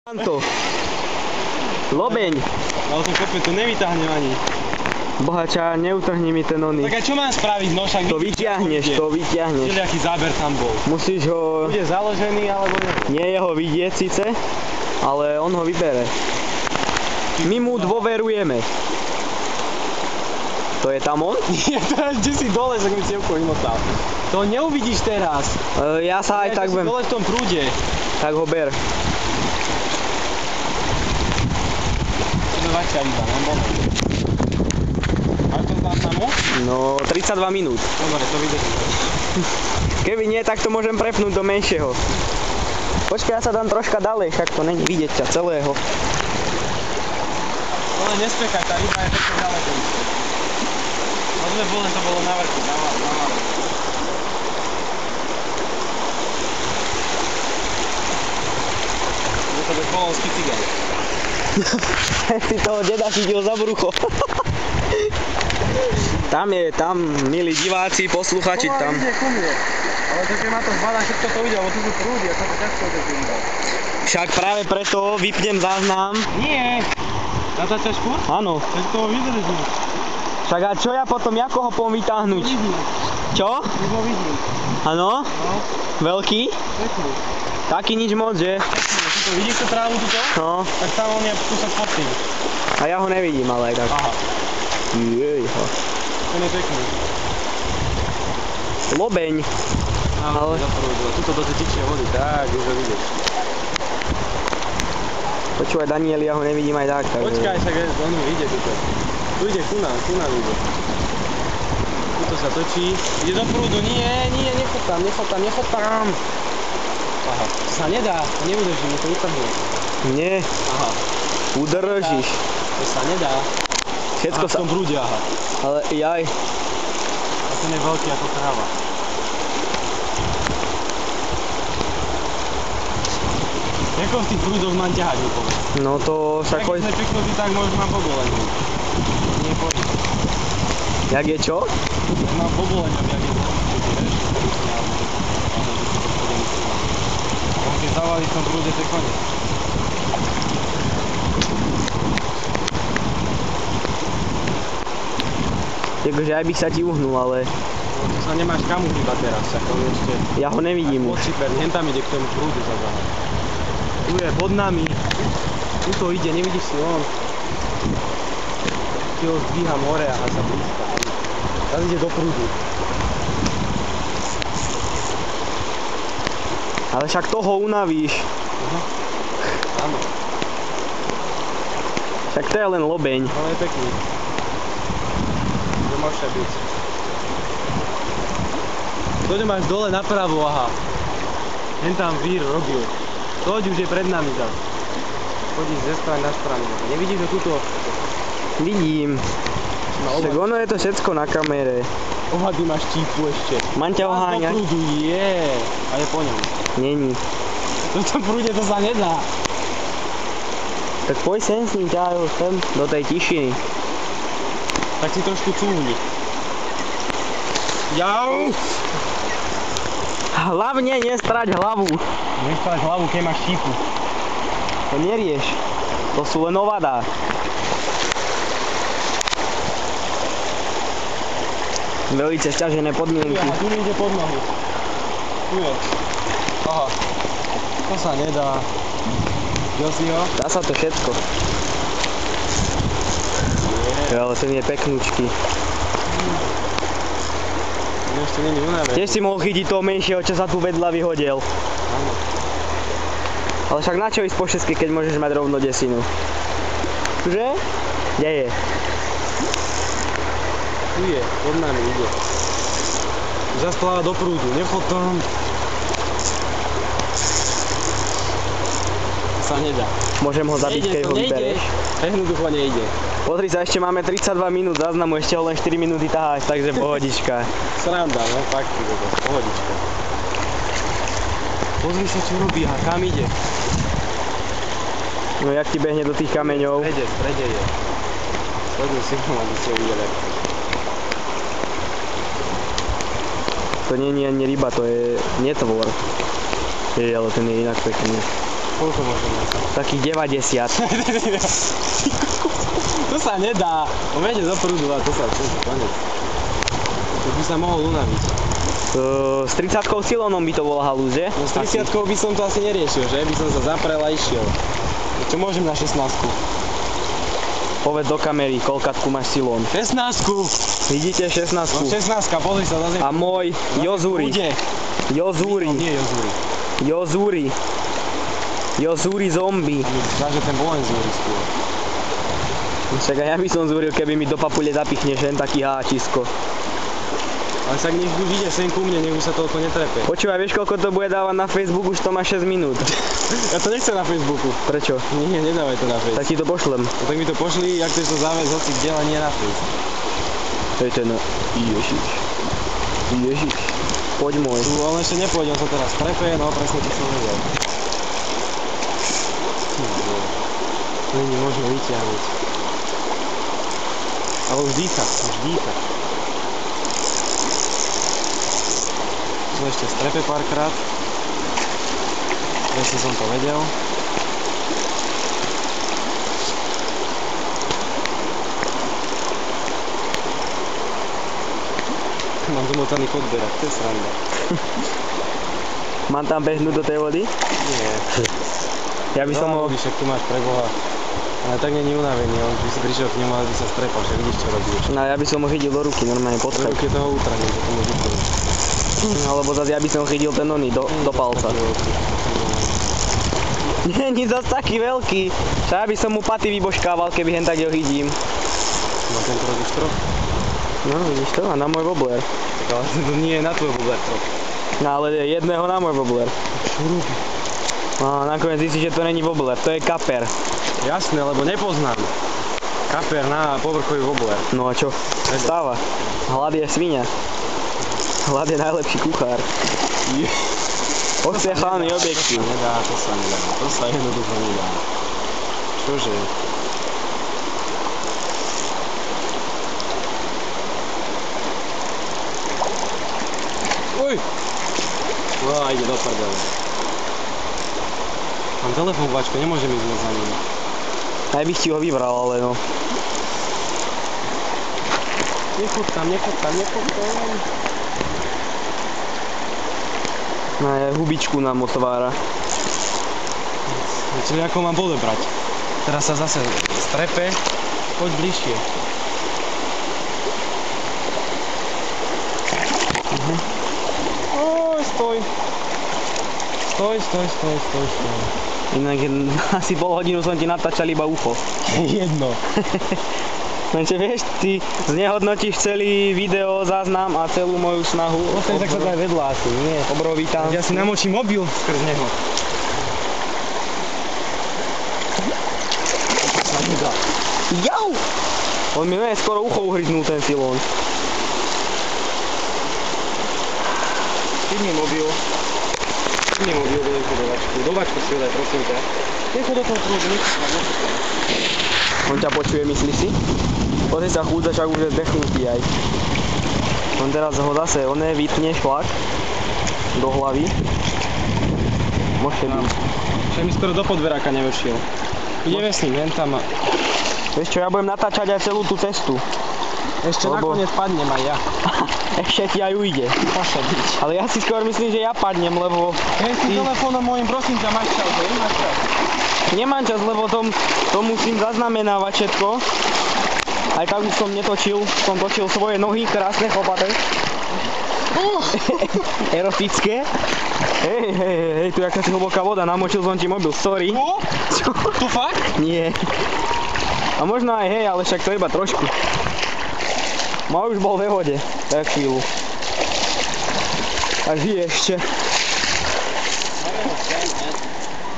To. Lobeň. Ale to kope, to nevytáhnem ani. Bohača, neutrhni mi ten oný. Tak a čo mám spraviť? No však To vyťahneš, to vyťahneš. Vidíš, aký záber tam bol. Musíš ho... Bude založený, alebo nie? Nie je ho vidieť síce, ale on ho vybere. My mu dôverujeme. To je tam on? Nie, to je kde si dole, tak mi cievko vymotal. To neuvidíš teraz. Ja sa aj tak viem. viem. Dole v tom prúde. Tak ho ber. Vačka iba, mám moment. Máš to záznamu? No, 32 minút. Dobre, to vydrží. Keby nie, tak to môžem prepnúť do menšieho. Počkaj, ja sa dám troška ďalej, však to není vidieť ťa celého. Ale nespekaj, tá ryba je pekne ďaleko. Možno volen to bolo na vrchu, na vrchu. Je to polonský cigán. Si toho deda chytil za brucho. Tam, milí diváci, posluchači, tam. Ale to keď ma to zbadá, všetko to ide, lebo tu sú prúdy, a to ťažko to ide. Však práve preto vypnem záznam. Nie! Natáčaš furt? Áno. Tak to vydrží. Však a čo ja potom, ako ho pom vytáhnuť? Vidím. Čo? Už ho vidím. Áno? No. Veľký? Pekný. Taký nič moc, že? Tuto, vidíš tú trávu tuto? No. Tak tam on je kúsok pod tým. A ja ho nevidím, ale aj tak. Aha. Jejha. Ten je pekný. Lobeň. Ale... Tuto do tej tičnej vody, tak, už ho vidíš. Počúvaj, Daniel, ja ho nevidím aj tak. Takže... Počkaj, však on ide tuto. Tu ide ku nám ide. Tuto sa točí. Ide do prúdu, nechod tam. Aha, to sa nedá, to neudrží, mi to utrhne. Nie. Aha. Udržíš. To sa nedá. Všetko v tom prúde, aha. Ale jaj. A ten je veľký ako tráva. Ako v tých prúdoch mám ťahať, mi povedz. No to sa Keď sme peknutí, tak možno mám povolenie. Nie poď. Jak je čo? Ja mám povolenie, jak je to. Keď zavalí v tom prúde, to je koniec. Akože aj bych sa ti uhnul, ale... To sa nemáš kam uhýbať teraz, ako ešte... Ja ho nevidím už. Pociper, hen tam ide k tomu prúdu za záhľad. Tu je pod nami. Tu to ide, nevidíš si on. Ty ho zdvíham hore a sa blízka. Teraz ide do prúdu. Ale však toho unavíš. Áno. Však to je len lobeň. Ale je pekný. Kde môže byť? Toď máš dole napravo, aha. Hen tam vír robil. Toď už je pred nami tam. Chodíš ze strany na stranu. Nevidíš ho tuto? Vidím. Však ono je to všetko na kamere. Ohady máš čípu ešte. Mám ťa oháňať? Do prúdu je. A je po ňom. Není. V tom prúde to sa nedá. Tak poď sem s ním ťahajú sem, do tej tišiny. Tak si trošku cúvni. Jau! Hlavne nestrať hlavu. Nestrať hlavu, keď máš čípu. To nerieš. To sú len ovadá. Velice sťažené podmienky. Tu mi ide pod nohy. Tu je. Aha. To sa nedá. Videl si ho? Dá sa to všetko. Ale ten je peknúčky. Ešte není unavený. Tiež si mohol chytiť toho menšieho, čo sa tu vedľa vyhodil. Áno. Ale však na čo ísť po šesky, keď môžeš mať rovno desinu? Že? Kde je? Tu je, pod nami ide. Zaspláva do prúdu, nechod tam. To sa nedá. Môžem ho zabiť, keď ho vybereš. Jednoducho nejde. Pozri sa, ešte máme 32 minút záznamu, ešte ho len 4 minúty taháš, takže pohodička. Sranda, no fakt, pohodička. Pozri sa, čo robí a kam ide. No jak ti behne do tých kameňov. V strede je. Poďme si ho, aby ste uvideli. To nie je ani ryba, to je netvor. Ale ten je inak pekný. Koľko môžem mať? Takých 90. To sa nedá. On vede do prúdu a to sa konec. To by sa mohol unaviť. S 30-kou silónom by to bola halúz, že? No s 30-kou by som to asi neriešil, že? By som sa zaprel a išiel. Čo môžem na 16-ku? Povedz do kamery, koľkatku máš silón. 16-ku! Vidíte 16-ku? No 16-ka, pozri sa, zase... A môj Jozuri. Bude. Jozuri. Nie Jozuri. Jozuri. Jozuri zombie. Zdá, že ten bol len Zúri skôr. Však aj ja by som zúril, keby mi do papule zapichneš len taký háčisko. Ale však nech už ide sem ku mne, nech už sa toľko netrepe. Počúvaj, vieš koľko to bude dávať na Facebook? Už to má 6 minút. Ja to nechcem na Facebooku. Prečo? Nie, nedávaj to na Facebook. Tak ti to pošlem. No, tak mi to pošli, jak chceš to záväz, hoci kde, ale nie na Facebook. To je ten... Ježiš. Ježiš. Poď môj. Tu on ešte nepôjde, on sa teraz trepe, no presne to som vedel. To nie možno vyťahnuť. Ale už dýcha, už dýcha. Tu ešte strepe párkrát. Presne som to vedel. Mám domotaný podberak, to je sranda. Mám tam behnúť do tej vody? Nie. Ja by som ho... Však tu máš preboha. Ale tak není unavený, on by si prišiel k nemu a by sa strepal, že vidíš čo robíš. No ja by som ho chytil do ruky, normálne Do podsať. ruky toho utrhnem, že to môže utrhnem. Alebo zase ja by som chytil ten oný do palca. Nie, nie zase taký veľký. Však ja by som mu paty vybožkával, keby hen tak ho chytím. No tento robíš troch? No vidíš to? A na môj wobler. Tak ale to nie je na tvoj bubler troch. No ale jedného na môj wobler. Čo robí? No nakoniec zistíš, že to není wobler, to je kaper. Jasné, lebo nepoznám. Kaper na povrchový wobler. No a čo? Stáva. Hlad je svinia. Hlad je najlepší kuchár. Osviachaný objektív. To sa nedá. To sa jednoducho nedá. Čože? Uj! No ide do prdele. Mám telefón v bačke, nemôžem ísť moc za ním. Aj bych ti ho vybral, ale no. Nechod tam. No je hubičku nám otvára. Čiže ako mám podebrať? Teraz sa zase strepe. Poď bližšie. Oj, stoj. Stoj. Inak asi pol hodinu som ti natáčal iba ucho. Jedno. Lenže vieš, ty znehodnotíš celý video záznam a celú moju snahu. Tak sa to aj vedľa asi, nie? Obrový tam. Ja si namočím mobil skrz neho. Jau! On mi je skoro ucho uhryznul ten silón. Chytni mobil, do bačku si ho daj, prosím ťa. Nechod do toho prúdu, On ťa počuje, myslíš si? Pozri sa chúdza, však už je zdechnutý aj. On teraz ho zase, vytne šlak do hlavy. Môžete byť. Však mi skoro do podveráka nevešiel. Ideme s ním, len tam a... Vieš čo, ja budem natáčať aj celú tú cestu. Ešte nakoniec padnem aj ja. Ešte ti aj ujde. Pošediť. Ale ja si skôr myslím, že ja padnem, lebo... Hej, s tým telefónom môjim, prosím ťa, máš čas, že? Máš čas. Nemám čas, lebo to musím zaznamenávať všetko. Aj tak už som netočil, som točil svoje nohy, krásne chlpaté. Erotické. Hej, tu je akási hlboká voda, namočil som ti mobil, sorry. To fakt? Nie. A možno aj hej, ale však to iba trošku. Môj už bol ve vode, tak chvíľu. A žije ešte.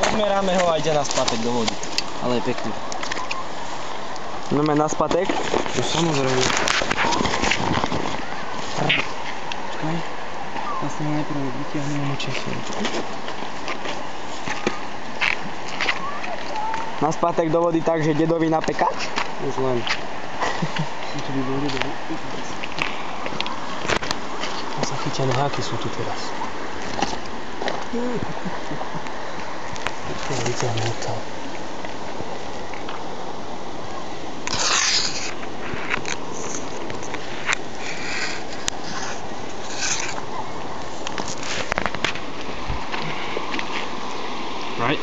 Odmeráme ho a ide na spatek do vody. Ale je pekný. Ideme na spatek. No samozrejme. Vlastne najprv vytiahnem močešie. Na spatek do vody tak, že dedovi na pekač? Už len. Čo by bol dedovi? Zachytené háky sú tu teraz. Vyťahnem to. Right.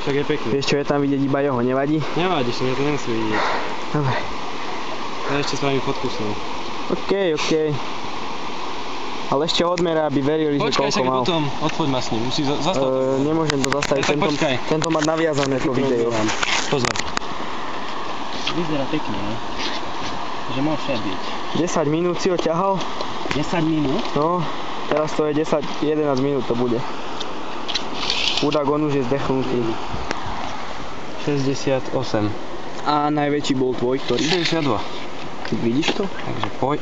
Však je pekný. Vieš čo je tam vidieť, iba jeho, nevadí? Nevadí, že mňa to nemusí vidieť. Dobre. Ja ešte s vami fotku s ním. OK. Ale ešte odmera, aby verili, že Počkaj, koľko však mal. potom, odfoď ma s ním, musí zastaviť. Nemôžem to zastaviť, No tak počkaj. tento má naviazané to video. Pozor. Vyzerá pekne, ne? Že môže byť. 10 minút si ho ťahal? 10 minút? No, teraz to je 11 minút to bude. Chudák, on už je zdechnutý. 68. A najväčší bol tvoj, ktorý? 62. Vidíš to? Takže poď,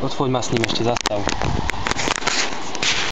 odfoď ma s ním ešte zastav.